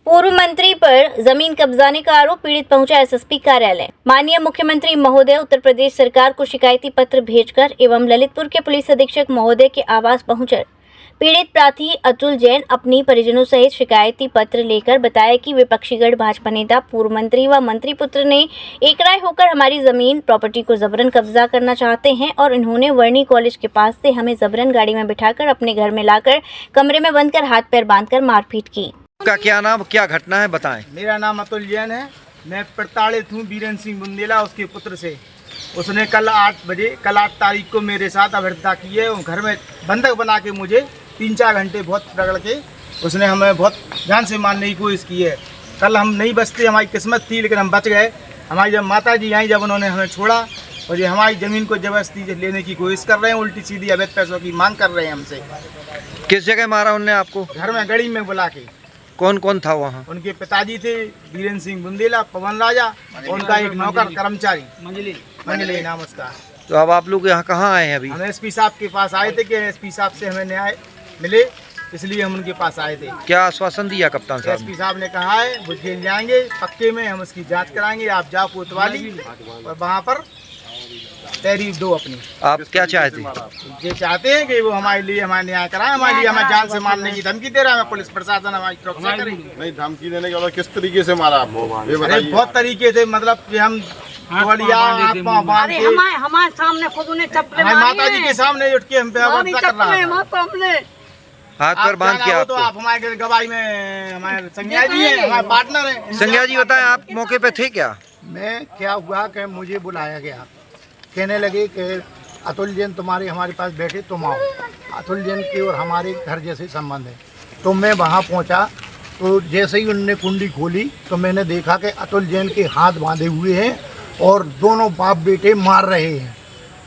पूर्व मंत्री पर जमीन कब्जाने का आरोप, पीड़ित पहुंचा एसएसपी कार्यालय। माननीय मुख्यमंत्री महोदय उत्तर प्रदेश सरकार को शिकायती पत्र भेजकर एवं ललितपुर के पुलिस अधीक्षक महोदय के आवास पहुंचकर पीड़ित प्रार्थी अतुल जैन अपनी परिजनों सहित शिकायती पत्र लेकर बताया कि विपक्षीगढ़ भाजपा नेता पूर्व मंत्री व मंत्री पुत्र ने एकराय होकर हमारी जमीन प्रॉपर्टी को जबरन कब्जा करना चाहते हैं और इन्होंने वर्णी कॉलेज के पास से हमें जबरन गाड़ी में बिठाकर अपने घर में लाकर कमरे में बंद कर हाथ पैर बांधकर मारपीट की। का क्या नाम, क्या घटना है, बताएं। मेरा नाम अतुल जैन है। मैं प्रताड़ित हूँ बीरेन्द्र सिंह बुंदेला उसके पुत्र से। उसने कल 8 तारीख को मेरे साथ अभद्रता की है। घर में बंधक बना के मुझे 3-4 घंटे बहुत रगड़ के उसने हमें बहुत जान से मारने की कोशिश की है। कल हम नहीं बचते, हमारी किस्मत थी, लेकिन हम बच गए। हमारी जब माता जी आई, जब उन्होंने हमें छोड़ा और ये हमारी ज़मीन को जबरदस्ती लेने की कोशिश कर रहे हैं, उल्टी सीधी अवैध पैसों की मांग कर रहे हैं हमसे। किस जगह मारा उनने आपको? घर में गड़ी में बुला के। कौन कौन था वहाँ? उनके पिताजी थे बीरेन्द्र सिंह बुंदेला, पवन राजा, उनका एक नौकर कर्मचारी मंजली नाम उसका। तो अब आप लोग यहाँ कहाँ आए हैं अभी? हम एसपी साहब के पास आए थे कि एसपी साहब से हमें न्याय मिले, इसलिए हम उनके पास आए थे। क्या आश्वासन दिया कप्तान साहब? एसपी साहब ने कहा है वो जेल जाएंगे पक्के में, हम उसकी जांच कराएंगे, आप जाओ कोतवाली और वहाँ पर तहरीर दो अपनी। आप क्या चाहते? ये चाहते हैं कि वो हमारे लिए हमारे न्याय कराए, हमारे लिए हमें जान से मारने की धमकी दे रहा है। पुलिस प्रशासन हमारी सुरक्षा करेगी। नहीं, धमकी देने के बाद किस तरीके से मारा आपको? बहुत तरीके से, मतलब कि हम हमारे सामने खुद उन्हें चप्पल माता जी के सामने उठ के हम पे कर रहा है। हाथ पर बांध के तो आप हमारे गवाही में हमारे संज्ञा जी हैं, हमारे पार्टनर हैं। संज्ञा जी बताएं, आप मौके पे थे क्या? मैं क्या हुआ कि मुझे बुलाया गया, कहने लगे कि अतुल जैन तुम्हारे हमारे पास बैठे, तुम आओ। अतुल जैन की और हमारे घर जैसे संबंध है। तो मैं वहाँ पहुँचा तो जैसे ही उनने कुंडी खोली तो मैंने देखा कि अतुल जैन के हाथ बांधे हुए हैं और दोनों बाप बेटे मार रहे हैं।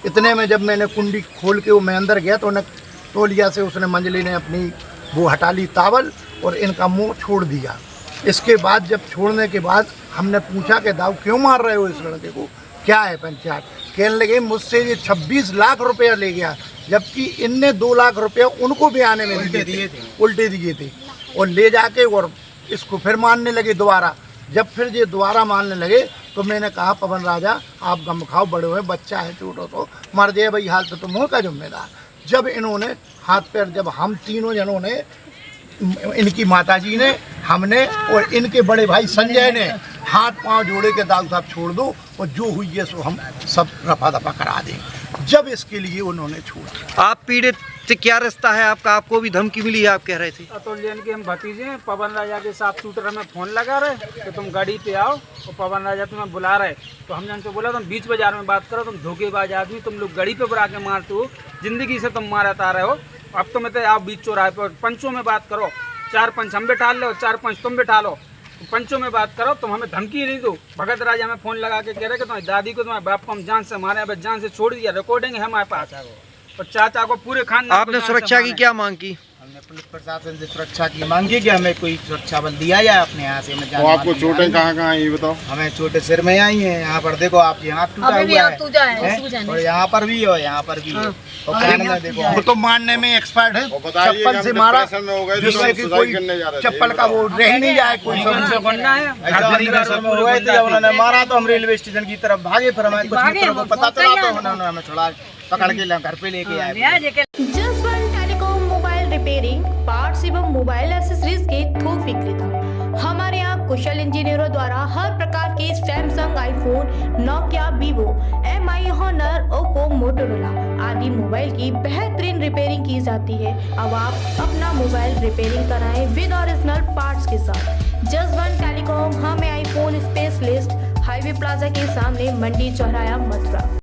इतने में जब मैंने कुंडी खोल के वो मैं अंदर गया तो उन्हें तौलिया से उसने मंजली ने अपनी वो हटा ली तावल और इनका मुंह छोड़ दिया। इसके बाद जब छोड़ने के बाद हमने पूछा कि दाऊ क्यों मार रहे हो इस लड़के को, क्या है पंचायत? कहने लगे मुझसे ये 26 लाख रुपया ले गया, जबकि इनने 2 लाख रुपया उनको भी आने में उल्टे दिए थे और ले जाके और इसको फिर मारने लगे दोबारा। जब फिर ये दोबारा मारने लगे तो मैंने कहा पवन राजा आप गम खाओ, बड़े हुए, बच्चा है छोटो तो मर जाए भाई, हाल तो तुम हो का जिम्मेदार। जब इन्होंने हाथ पैर, जब हम तीनों जनों ने, इनकी माताजी ने, हमने और इनके बड़े भाई संजय ने हाथ पांव जोड़े के दाऊ साहब छोड़ दो और जो हुई है सो हम सब रफा दफा करा दें। जब इसके लिए उन्होंने छोड़ा। आप पीड़ित से क्या रिश्ता है आपका? आपको भी धमकी मिली है, आप कह रहे थे? अतुल जैन के हम भतीजे हैं। पवन राजा के साथ शूटर हमें फोन लगा रहे कि तुम गाड़ी पे आओ और पवन राजा तुम्हें बुला रहे। तो हमने उनसे बोला तुम बीच बाजार में बात करो, तुम धोखेबाज आदमी, तुम लोग गाड़ी पे बुला के मारते हो, जिंदगी से तुम मारता रहे हो। अब तो मैं आप बीच चौराहे पर पंचों में बात करो, 4 पंच हम बैठा लो, 4 पंच तुम बैठा लो, पंचों में बात करो, तुम हमें धमकी नहीं दो। भगत राजा हमें फोन लगा के कह रहे कि तुम्हारी दादी को, तुम्हारे बाप को हम जान से मारे, अब जान से छोड़ दिया, रिकॉर्डिंग है हमारे पास है वो। और चाचा को पूरे खानदान। आपने सुरक्षा की क्या मांग की? हमने पुलिस प्रशासन से सुरक्षा की मांग की कि हमें कोई सुरक्षा बल दिया जाए अपने यहाँ से। तो आपको चोटें कहाँ ये बताओ? हमें चोटें सिर में आई हैं, यहाँ पर देखो आप, यहाँ टूटा हुआ है और यहाँ पर भी और यहाँ पर भी है और कान में देखो। वो तो मारने में एक्सपर्ट है, चप्पल से मारा जिससे कि कोई चप्पल का वो रह नहीं जाए कोई। उन्होंने मारा तो हम रेलवे स्टेशन की तरफ भागे, फिर हमें कुछ मित्रों को पता चला तो उन्होंने हमें छुड़ा पकड़ के घर पे लेके आए। मोबाइल रिपेयरिंग, पार्ट्स एवं मोबाइल एक्सेसरीज के थोक विक्रेता। हमारे यहाँ कुशल इंजीनियरों द्वारा हर प्रकार के Samsung, iPhone, Nokia, Vivo, MI, Honor, Oppo, Motorola आदि मोबाइल की बेहतरीन रिपेयरिंग की जाती है। अब आप अपना मोबाइल रिपेयरिंग कराएं विद ओरिजिनल पार्ट्स के साथ। जसवन टेलीकॉम, हमें आईफोन स्पेशलिस्ट, हाईवे प्लाजा के सामने, मंडी चौराया, मथुरा।